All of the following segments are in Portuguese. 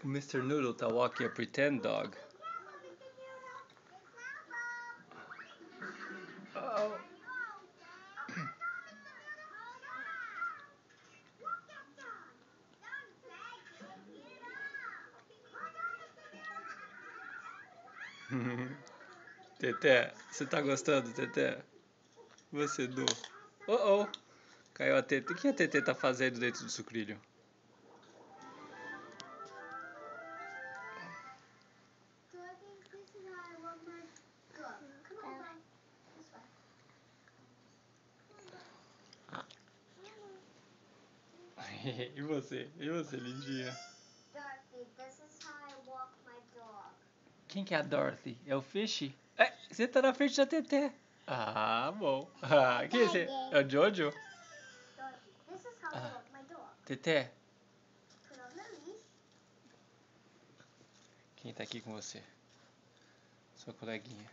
O Mr. Noodle tá walking a pretend dog. Oh. Teté, você tá gostando, Teté? Você, Du. Oh, oh. Caiu a Teté. O que a Teté tá fazendo dentro do sucrilho? E você? E você, lindinha? Dorothy, this is how I walk my dog. Quem que é a Dorothy? É o Fishy? É, você tá na frente da Teté. Ah, bom. Ah, quem é esse? É o Jojo? Dorothy, this is how I walk my dog. Teté, Put on the leash. quem tá aqui com você? Sua coleguinha.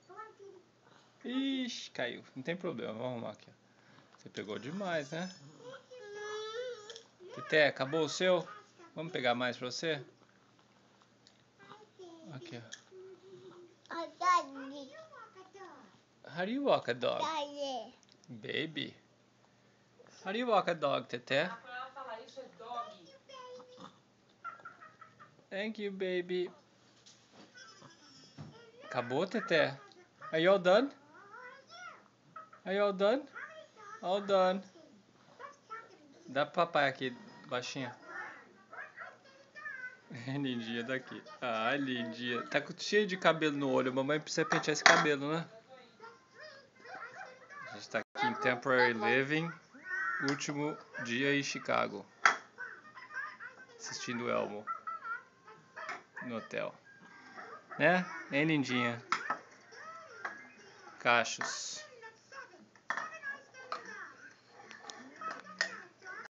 Dorothy. Ixi, caiu. Não tem problema, vamos arrumar aqui. Você pegou demais, né? Teté, acabou o seu? Vamos pegar mais pra você? Aqui, ó. Daddy. How do you walk a dog? Daddy. Baby. How do you walk a dog, Teté? Thank you, baby. Acabou, Teté? Are you all done? Are you all done? All done. Dá pro papai aqui, baixinha. Lindinha daqui. Ah, lindinha. Tá cheio de cabelo no olho. Mamãe precisa pentear esse cabelo, né? A gente tá aqui em Temporary Living. Último dia em Chicago. Assistindo Elmo. No hotel. Né? Hein, lindinha? Cachos.